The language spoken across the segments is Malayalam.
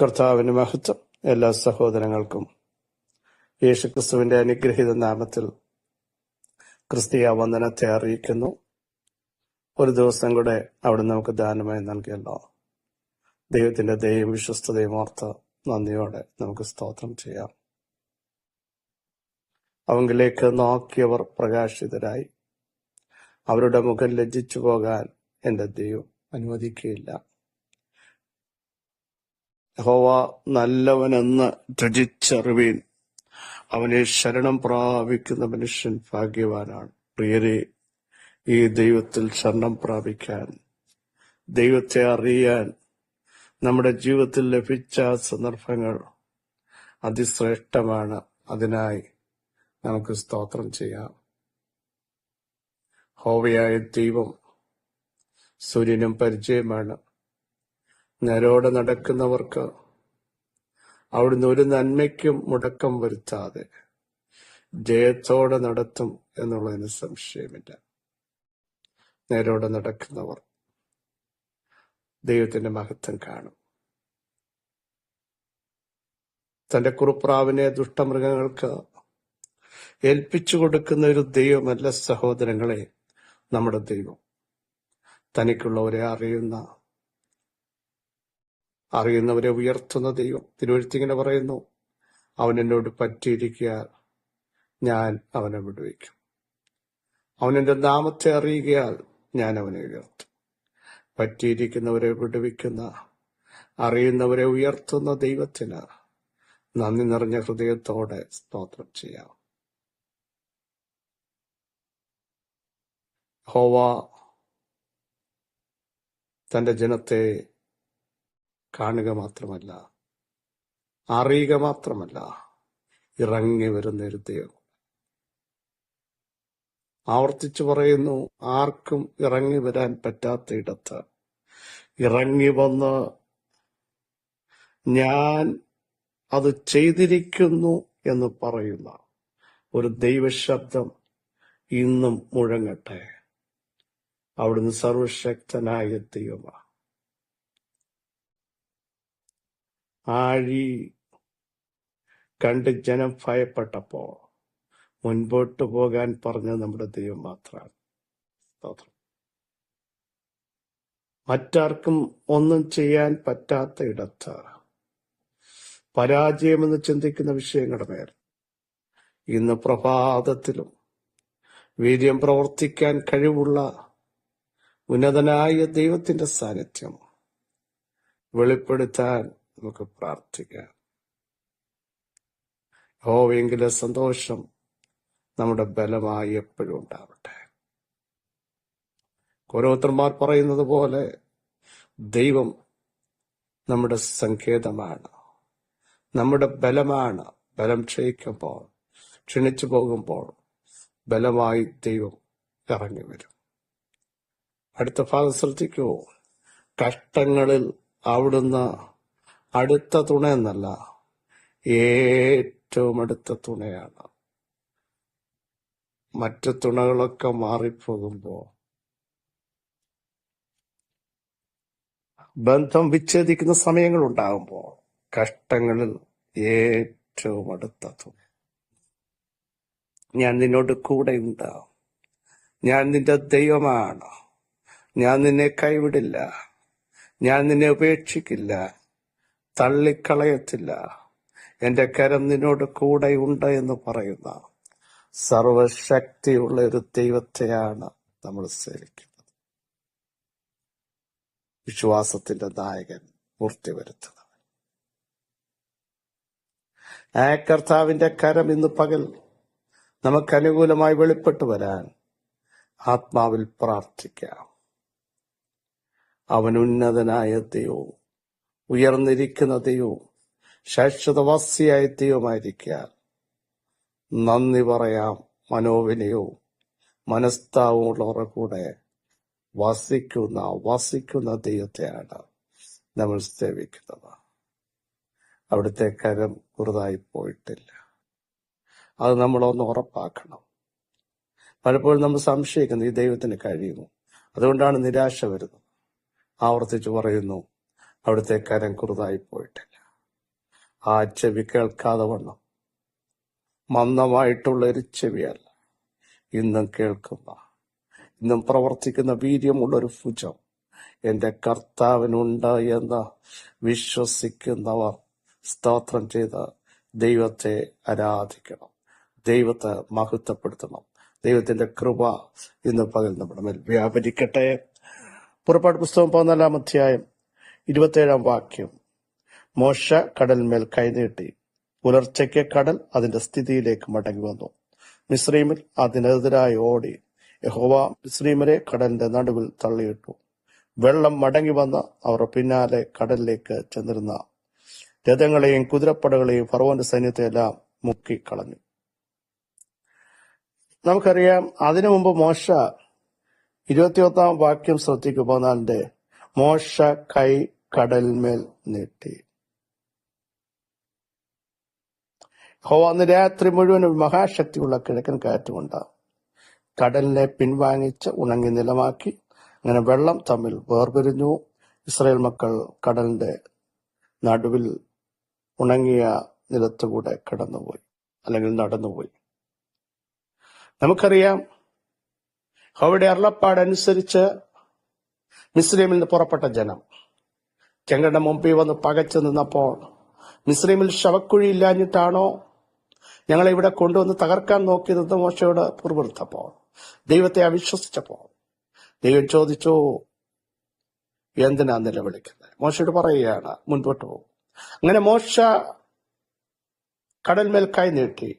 കർത്താവിന് മഹത്വം. എല്ലാ സഹോദരങ്ങൾക്കും യേശുക്രിസ്തുവിന്റെ അനുഗ്രഹീത നാമത്തിൽ ക്രിസ്തീയ വന്ദനത്തെ അറിയിക്കുന്നു. ഒരു ദിവസം കൂടെ അവിടെ നമുക്ക് ദാനമായി നൽകിയല്ലോ. ദൈവത്തിന്റെ ദയയും വിശ്വസ്തതയും ഓർത്ത് നന്ദിയോടെ നമുക്ക് സ്തോത്രം ചെയ്യാം. അവങ്കിലേക്ക് നോക്കിയവർ പ്രകാശിതരായി. അവരുടെ മുഖം ലജ്ജിച്ചു പോകാൻ എന്റെ ദൈവം അനുവദിക്കുകയില്ല. യഹോവ നല്ലവനെന്ന് രുചിച്ചറിവീൻ. അവനെ ശരണം പ്രാപിക്കുന്ന മനുഷ്യൻ ഭാഗ്യവാനാണ്. പ്രിയരെ, ഈ ദൈവത്തിൽ ശരണം പ്രാപിക്കാൻ, ദൈവത്തെ അറിയാൻ നമ്മുടെ ജീവിതത്തിൽ ലഭിച്ച സന്ദർഭങ്ങൾ അതിശ്രേഷ്ഠമാണ്. അതിനായി നമുക്ക് സ്തോത്രം ചെയ്യാം. യഹോവയായ ദൈവം സൂര്യനും പരിചയമാണ്. നേരോടെ നടക്കുന്നവർക്ക് അവിടുന്ന് ഒരു നന്മയ്ക്കും മുടക്കം വരുത്താതെ ജയത്തോടെ നടത്തും എന്നുള്ളതിന് സംശയമില്ല. നേരോടെ നടക്കുന്നവർ ദൈവത്തിന്റെ മഹത്വം കാണും. തന്റെ കുറുപ്രാവിനെ ദുഷ്ടമൃഗങ്ങൾക്ക് ഏൽപ്പിച്ചു കൊടുക്കുന്ന ഒരു ദൈവമല്ല സഹോദരങ്ങളെ നമ്മുടെ ദൈവം. തനിക്കുള്ളവരെ അറിയുന്നവരെ ഉയർത്തുന്ന ദൈവം. തിരുവഴുത്തിങ്ങനെ പറയുന്നു, അവൻ എന്നോട് പറ്റിയിരിക്കയാൽ ഞാൻ അവനെ വിടുവിക്കും. അവൻ എന്റെ നാമത്തെ അറിയുകയാൽ ഞാൻ അവനെ ഉയർത്തും. പറ്റിയിരിക്കുന്നവരെ വിടുവിക്കുന്ന, അറിയുന്നവരെ ഉയർത്തുന്ന ദൈവത്തിന് നന്ദി നിറഞ്ഞ ഹൃദയത്തോടെ സ്തോത്രം ചെയ്യാം. യഹോവ തന്റെ ജനത്തെ കാണുക മാത്രമല്ല, അറിയുക മാത്രമല്ല, ഇറങ്ങി വരുന്ന ഒരു ദൈവം. ആവർത്തിച്ചു പറയുന്നു, ആർക്കും ഇറങ്ങി വരാൻ പറ്റാത്ത ഇടത്ത് ഇറങ്ങി വന്ന് ഞാൻ അത് ചെയ്തിരിക്കുന്നു എന്ന് പറയുന്ന ഒരു ദൈവശബ്ദം ഇന്നും മുഴങ്ങട്ടെ. അവിടുന്ന് സർവശക്തനായ ദൈവമാണ്. ആഴി കണ്ട് ജനം ഭയപ്പെട്ടപ്പോ മുൻപോട്ട് പോകാൻ പറഞ്ഞ നമ്മുടെ ദൈവം മാത്രമാണ്. മറ്റാർക്കും ഒന്നും ചെയ്യാൻ പറ്റാത്ത ഇടത്ത് പരാജയമെന്ന് ചിന്തിക്കുന്ന വിഷയങ്ങളുടെ മേൽ ഇന്ന് പ്രഭാതത്തിലും വീര്യം പ്രവർത്തിക്കാൻ കഴിവുള്ള ഉന്നതനായ ദൈവത്തിന്റെ സാന്നിധ്യം വെളിപ്പെടുത്താൻ നമുക്ക് പ്രാർത്ഥിക്കാം. യഹോവയെങ്കിലെ സന്തോഷം നമ്മുടെ ബലമായി എപ്പോഴും ഉണ്ടാവട്ടെ. ഓരോരുത്തന്മാർ പറയുന്നത് പോലെ ദൈവം നമ്മുടെ സങ്കേതമാണ്, നമ്മുടെ ബലമാണ്. ബലം ക്ഷയിക്കുമ്പോൾ, ക്ഷണിച്ചു പോകുമ്പോൾ ബലമായി ദൈവം ഇറങ്ങി വരും. അടുത്ത ഭാഗം ശ്രദ്ധിക്കൂ. കഷ്ടങ്ങളിൽ അവിടുന്ന് അടുത്ത തുണ എന്നല്ല, ഏറ്റവും അടുത്ത തുണയാണ്. മറ്റു തുണകളൊക്കെ മാറിപ്പോകുമ്പോ, ബന്ധം വിച്ഛേദിക്കുന്ന സമയങ്ങൾ ഉണ്ടാകുമ്പോ, കഷ്ടങ്ങളിൽ ഏറ്റവും അടുത്ത തുണ. ഞാൻ നിന്നോട് കൂടെ ഉണ്ടാവും. ഞാൻ നിന്റെ ദൈവമാണ്. ഞാൻ നിന്നെ കൈവിടില്ല. ഞാൻ നിന്നെ ഉപേക്ഷിക്കില്ല, തള്ളിക്കളയത്തില്ല. എന്റെ കരം നിന്നോട് കൂടെ ഉണ്ട് എന്ന് പറയുന്ന സർവശക്തിയുള്ള ഒരു ദൈവത്തെയാണ് നമ്മൾ സേവിക്കുന്നത്. വിശ്വാസത്തിന്റെ നായകൻ, പൂർത്തി വരുത്തുന്നവൻ. ആ കർത്താവിന്റെ കരം ഇന്ന് പകൽ നമുക്ക് അനുകൂലമായി വെളിപ്പെട്ടു വരാൻ ആത്മാവിൽ പ്രാർത്ഥിക്കാം. അവൻ ഉന്നതനായ ദൈവവും ഉയർന്നിരിക്കുന്ന ദൈവവും ശാശ്വതവാസിയായ ദൈവമായിരിക്കാൻ നന്ദി പറയാം. മനോവിനയവും മനസ്താവും ഉള്ളവരുടെ കൂടെ വസിക്കുന്ന ദൈവത്തെയാണ് നമ്മൾ സേവിക്കുന്നത്. അവിടുത്തെ കരം കുറുതായി പോയിട്ടില്ല. അത് നമ്മളൊന്ന് ഉറപ്പാക്കണം. പലപ്പോഴും നമ്മൾ സംശയിക്കുന്നു, ഈ ദൈവത്തിന് കഴിയുമോ? അതുകൊണ്ടാണ് നിരാശ വരുന്നത്. ആവർത്തിച്ചു പറയുന്നു, അവിടുത്തെ കരം കുറുതായി പോയിട്ടില്ല. ആ ചെവി കേൾക്കാതെ വണ്ണം മന്ദമായിട്ടുള്ള ഒരു ചെവിയല്ല, ഇന്നും കേൾക്കുന്ന, ഇന്നും പ്രവർത്തിക്കുന്ന വീര്യമുള്ളൊരു ഭുജം എന്റെ കർത്താവിനുണ്ട് എന്ന് വിശ്വസിക്കുന്നവർ സ്തോത്രം ചെയ്ത് ദൈവത്തെ ആരാധിക്കണം, ദൈവത്തെ മഹത്വപ്പെടുത്തണം. ദൈവത്തിന്റെ കൃപ ഇന്ന് പകൽ നമ്മുടെ മേൽ വ്യാപരിക്കട്ടെ. പുറപ്പാട് പുസ്തകം 14-ാം അധ്യായം 27-ാം വാക്യം. മോശ കടലിന്മേൽ കൈനീട്ടി, പുലർച്ചയ്ക്ക് കടൽ അതിന്റെ സ്ഥിതിയിലേക്ക് മടങ്ങി വന്നു. മിസ്രയീമിൽ അതിനെതിരായി ഓടി യഹോവ മിസ്രയീമരെ കടലിന്റെ നടുവിൽ തള്ളിയിട്ടു. വെള്ളം മടങ്ങി വന്ന് അവർ പിന്നാലെ കടലിലേക്ക് ചെന്നിരുന്ന രഥങ്ങളെയും കുതിരപ്പടകളെയും ഫറവോന്റെ സൈന്യത്തെയെല്ലാം മുക്കിക്കളഞ്ഞു. നമുക്കറിയാം, അതിനു മുമ്പ് മോശ 21-ാം വാക്യം ശ്രദ്ധിക്കുക. 14-ന്റെ മോശ കൈ കടലിന്മേൽ നീട്ടി. യഹോവ അന്ന് രാത്രി മുഴുവൻ ഒരു മഹാശക്തിയുള്ള കിഴക്കൻ കാറ്റുകൊണ്ട് കടലിനെ പിൻവാങ്ങിച്ച് ഉണങ്ങി നിലമാക്കി. അങ്ങനെ വെള്ളം തമ്മിൽ വേർപിരിഞ്ഞു. ഇസ്രായേൽ മക്കൾ കടലിന്റെ നടുവിൽ ഉണങ്ങിയ നിലത്തുകൂടെ കടന്നുപോയി, അല്ലെങ്കിൽ നടന്നുപോയി. നമുക്കറിയാം, അവിടെ അരുളപ്പാടനുസരിച്ച് മിസ്രയീമിൽ നിന്ന് പുറപ്പെട്ട ജനം ചെങ്കടലിന്റെ മുമ്പിൽ വന്ന് പകച്ചു നിന്നപ്പോൾ, മിസ്രയീമിൽ ശവക്കുഴി ഇല്ലാഞ്ഞിട്ടാണോ ഞങ്ങളെ ഇവിടെ കൊണ്ടുവന്ന് തകർക്കാൻ നോക്കിയതെന്ന് മോശയോട് പുറപ്പെടുത്തപ്പോൾ, ദൈവത്തെ അവിശ്വസിച്ചപ്പോൾ ദൈവം ചോദിച്ചു, എന്തിനാ നിലവിളിക്കുന്നത്? മോശയോട് പറയുകയാണ്, മുൻപോട്ട് പോകും. അങ്ങനെ മോശ കടൽമേൽ കൈ നീട്ടി.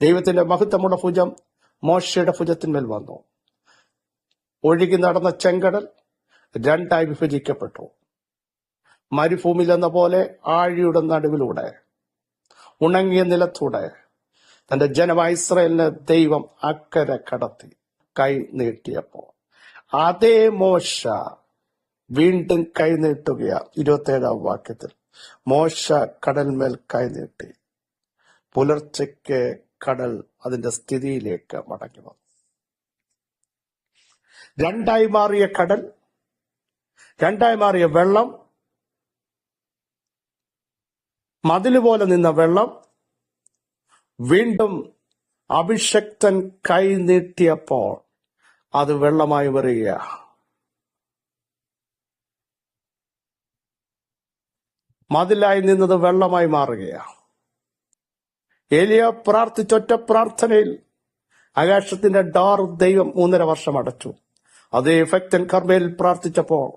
ദൈവത്തിന്റെ മഹത്വമുള്ള ഭുജം മോശയുടെ ഭുജത്തിന്മേൽ വന്നു. ഒഴുകി നടന്ന ചെങ്കടൽ 2ആയി വിഭജിക്കപ്പെട്ടു. മരുഭൂമിയിൽ എന്ന പോലെ ആഴിയുടെ നടുവിലൂടെ ഉണങ്ങിയ നിലത്തൂടെ തന്റെ ജനമായ ഇസ്രായേലിനെ ദൈവം അക്കരെ കടത്തി. കൈ നീട്ടിയപ്പോ അതേ മോശ വീണ്ടും കൈ നീട്ടുകയാ. 27-ാം വാക്യത്തിൽ മോശ കടൽമേൽ കൈ നീട്ടി, പുലർച്ചയ്ക്ക് കടൽ അതിന്റെ സ്ഥിതിയിലേക്ക് മടങ്ങി വന്നു. 2ആയി മാറിയ കടൽ, 2ആയി മാറിയ വെള്ളം, മതില് പോലെ നിന്ന വെള്ളം വീണ്ടും അഭിഷക്തൻ കൈ നീട്ടിയപ്പോൾ അത് വെള്ളമായി വരിക. മതിലായി നിന്നത് വെള്ളമായി മാറുകയാണ്. ഏലിയ പ്രാർത്ഥിച്ചൊറ്റ പ്രാർത്ഥനയിൽ ആകാശത്തിന്റെ ഡോർ ദൈവം 3.5 വർഷം അടച്ചു. അതേ ഭക്തൻ കർമ്മേലിൽ പ്രാർത്ഥിച്ചപ്പോൾ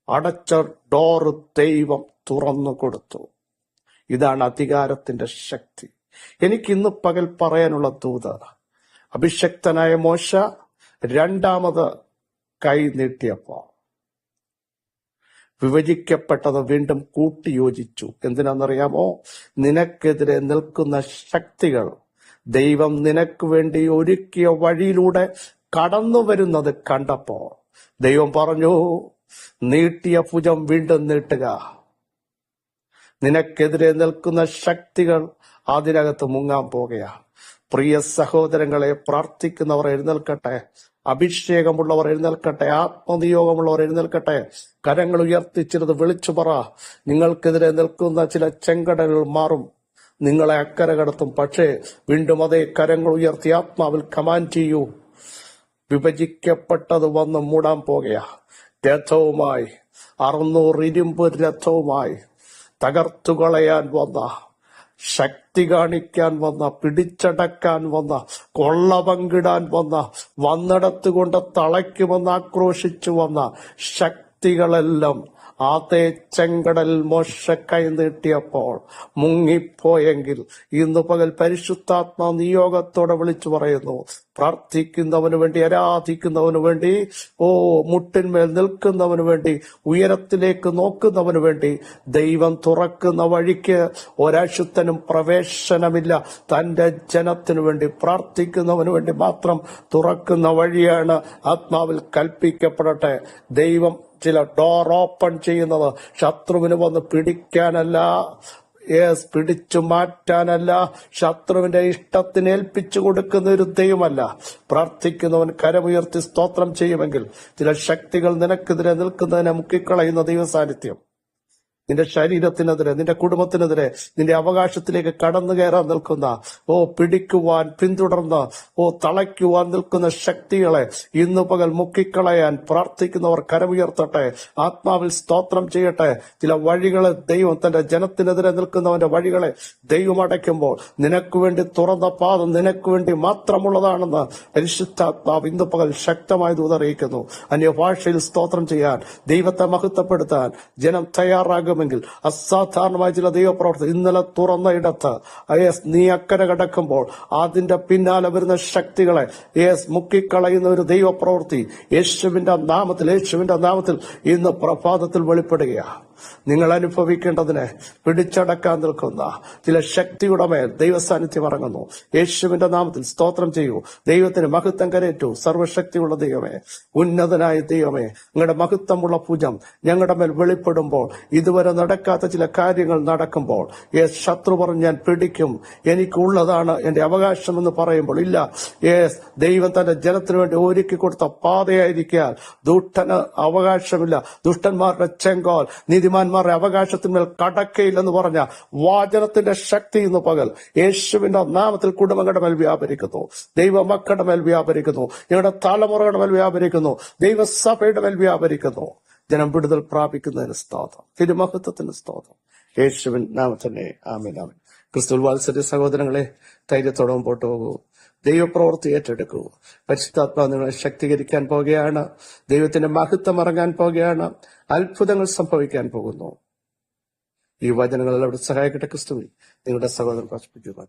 അടച്ച ഡോർ ദൈവം തുറന്നു കൊടുത്തു. ഇതാണ് അധികാരത്തിന്റെ ശക്തി. എനിക്കിന്ന് പകൽ പറയാനുള്ള ദൂത്, അഭിഷക്തനായ മോശ 2ാമത് കൈ നീട്ടിയപ്പോൾ വിഭജിക്കപ്പെട്ടത് വീണ്ടും കൂട്ടിയോജിച്ചു. എന്തിനാണെന്നറിയാമോ? നിനക്കെതിരെ നിൽക്കുന്ന ശക്തികൾ ദൈവം നിനക്ക് വേണ്ടി ഒരുക്കിയ വഴിയിലൂടെ കടന്നു വരുന്നത് കണ്ടപ്പോ ദൈവം പറഞ്ഞു, നീട്ടിയ ഭുജം വീണ്ടും നീട്ടുക. നിനക്കെതിരെ നിൽക്കുന്ന ശക്തികൾ അതിനകത്ത് മുങ്ങാൻ പോകുകയാ. പ്രിയ സഹോദരങ്ങളെ, പ്രാർത്ഥിക്കുന്നവർ എഴുന്നേൽക്കട്ടെ, അഭിഷേകമുള്ളവർ എഴുന്നേൽക്കട്ടെ, ആത്മനിയോഗമുള്ളവർ എഴുന്നേൽക്കട്ടെ. കരങ്ങൾ ഉയർത്തിച്ചിരുന്ന് വിളിച്ചു പറ, നിങ്ങൾക്കെതിരെ നിൽക്കുന്ന ചില ചെങ്കടലുകൾ മാറും, നിങ്ങളെ അക്കരെ കടത്തും. പക്ഷേ വീണ്ടും അതേ കരങ്ങൾ ഉയർത്തി ആത്മാവിൽ കമാൻഡ് ചെയ്യൂ. വിഭജിക്കപ്പെട്ടത് വന്ന് മൂടാൻ പോകുകയാ. രഥവുമായി 600 ഇരുമ്പ് രഥവുമായി തകർത്തുകളയാൻ വന്ന, ശക്തി കാണിക്കാൻ വന്ന, പിടിച്ചടക്കാൻ വന്ന, കൊള്ള പങ്കിടാൻ വന്ന, വന്നിടത്തുകൊണ്ട് തളയ്ക്കുമെന്ന് ആക്രോശിച്ചു വന്ന ശക്തികളെല്ലാം അതേ ചെങ്കടൽ മോശ കൈ നീട്ടിയപ്പോൾ മുങ്ങിപ്പോയെങ്കിൽ ഇന്ന് പകൽ പരിശുദ്ധാത്മാ നിയോഗത്തോടെ വിളിച്ചു പറയുന്നു, പ്രാർത്ഥിക്കുന്നവന് വേണ്ടി, ആരാധിക്കുന്നവന് വേണ്ടി, മുട്ടിന്മേൽ നിൽക്കുന്നവന് വേണ്ടി, ഉയരത്തിലേക്ക് നോക്കുന്നവന് വേണ്ടി ദൈവം തുറക്കുന്ന വഴിക്ക് ഒരശുദ്ധനും പ്രവേശനമില്ല. തന്റെ ജനത്തിനു വേണ്ടി, പ്രാർത്ഥിക്കുന്നവന് വേണ്ടി മാത്രം തുറക്കുന്ന വഴിയാണ്. ആത്മാവിൽ കൽപ്പിക്കപ്പെടട്ടെ. ദൈവം ചില ഡോർ ഓപ്പൺ ചെയ്യുന്നത് ശത്രുവിന് വന്ന് പിടിക്കാനല്ല, പിടിച്ചു മാറ്റാനല്ല, ശത്രുവിന്റെ ഇഷ്ടത്തിന് ഏൽപ്പിച്ചു കൊടുക്കുന്ന ഒരു ദൈവമല്ല. പ്രാർത്ഥിക്കുന്നവൻ കരമുയർത്തി സ്തോത്രം ചെയ്യുമെങ്കിൽ ചില ശക്തികൾ നിനക്കെതിരെ നിൽക്കുന്നതിനെ മുക്കിക്കളയുന്ന ദൈവ സാന്നിധ്യം നിന്റെ ശരീരത്തിനെതിരെ, നിന്റെ കുടുംബത്തിനെതിരെ, നിന്റെ അവകാശത്തിലേക്ക് കടന്നു കയറാൻ നിൽക്കുന്ന, പിടിക്കുവാൻ, പിന്തുടർന്ന്, തളയ്ക്കുവാൻ നിൽക്കുന്ന ശക്തികളെ ഇന്നു പകൽ മുക്കിക്കളയാൻ പ്രാർത്ഥിക്കുന്നവർ കരമുയർത്തട്ടെ. ആത്മാവിൽ സ്തോത്രം ചെയ്യട്ടെ. ചില വഴികളെ ദൈവം, തന്റെ ജനത്തിനെതിരെ നിൽക്കുന്നവന്റെ വഴികളെ ദൈവം അടയ്ക്കുമ്പോൾ നിനക്ക് വേണ്ടി തുറന്ന പാത നിനക്ക് വേണ്ടി മാത്രമുള്ളതാണെന്ന് പരിശുദ്ധാത്മാവ് ഇന്നു പകൽ ശക്തമായി ദൂതറിയിക്കുന്നു. അന്യഭാഷയിൽ സ്തോത്രം ചെയ്യാൻ, ദൈവത്തെ മഹത്വപ്പെടുത്താൻ ജനം തയ്യാറാകുമെങ്കിൽ അസാധാരണമായ ചില ദൈവപ്രവർത്തി ഇന്നലെ തുറന്ന ഇടത്ത് നീ അക്കരെ കടക്കുമ്പോൾ അതിന്റെ പിന്നാലെ വരുന്ന ശക്തികളെ മുക്കിക്കളയുന്ന ഒരു ദൈവപ്രവൃത്തി യേശുവിന്റെ നാമത്തിൽ ഇന്ന് പ്രഭാതത്തിൽ വെളിപ്പെടുകയാണ്. നിങ്ങൾ അനുഭവിക്കേണ്ടതിനെ പിടിച്ചടക്കാൻ നിൽക്കുന്ന ചില ശക്തിയുടെ മേൽ ദൈവസാന്നിധ്യം ഇറങ്ങുന്നു. യേശുവിന്റെ നാമത്തിൽ സ്തോത്രം ചെയ്യൂ. ദൈവത്തിന് മഹത്വം കരേറ്റു. സർവശക്തിയുള്ള ദൈവമേ, ഉന്നതനായ ദൈവമേ, നിങ്ങളുടെ മഹത്വമുള്ള ഭുജം ഞങ്ങളുടെ മേൽ വെളിപ്പെടുമ്പോൾ, ഇതുവരെ നടക്കാത്ത ചില കാര്യങ്ങൾ നടക്കുമ്പോൾ, ശത്രു പറഞ്ഞ് ഞാൻ പിടിക്കും, എനിക്കുള്ളതാണ് എന്റെ അവകാശം എന്ന് പറയുമ്പോൾ, ഇല്ല, ദൈവം തന്റെ ജനത്തിന് വേണ്ടി ഒരുക്കി കൊടുത്ത പാതയായിരിക്കാൻ ദുഷ്ടന് അവകാശമില്ല. ദുഷ്ടന്മാരുടെ ചെങ്കോൽ നീതിമാന്മാരുടെ അവകാശത്തിന്മേൽ കടക്കയില്ലെന്ന് പറഞ്ഞ വാചനത്തിന്റെ ശക്തി ഇന്ന് പകൽ യേശുവിന്റെ നാമത്തിൽ കുടുംബങ്ങളുടെ മേൽ വ്യാപരിക്കുന്നു. ദൈവമക്കളുടെ മേൽ വ്യാപരിക്കുന്നു. ഞങ്ങളുടെ തലമുറകളുടെ മേൽ വ്യാപരിക്കുന്നു. ദൈവസഭയുടെ മേൽ വ്യാപരിക്കുന്നു. ജനം വിടുതൽ പ്രാപിക്കുന്നതിന് സ്തോത്രം. തിരുമഹത്വത്തിന് സ്തോത്രം. യേശുവിൻ നാമത്തിനെ ആമേൻ. ആമേൻ. ക്രിസ്തുവിൽ വാത്സല്യ സഹോദരങ്ങളെ, ധൈര്യത്തോടെ മുമ്പോട്ട് പോകൂ. ദൈവപ്രവൃത്തി ഏറ്റെടുക്കൂ. പരിശുദ്ധാത്മാവ് നിങ്ങളെ ശക്തീകരിക്കാൻ പോകുകയാണ്. ദൈവത്തിന്റെ മഹത്വം ഇറങ്ങാൻ പോകുകയാണ്. അത്ഭുതങ്ങൾ സംഭവിക്കാൻ പോകുന്നു. ഈ വചനങ്ങൾ എല്ലാവരും സഹായിക്കട്ടെ. ക്രിസ്തുവിൽ നിങ്ങളുടെ സഹോദരൻ പ്രചരിപ്പിക്കുക.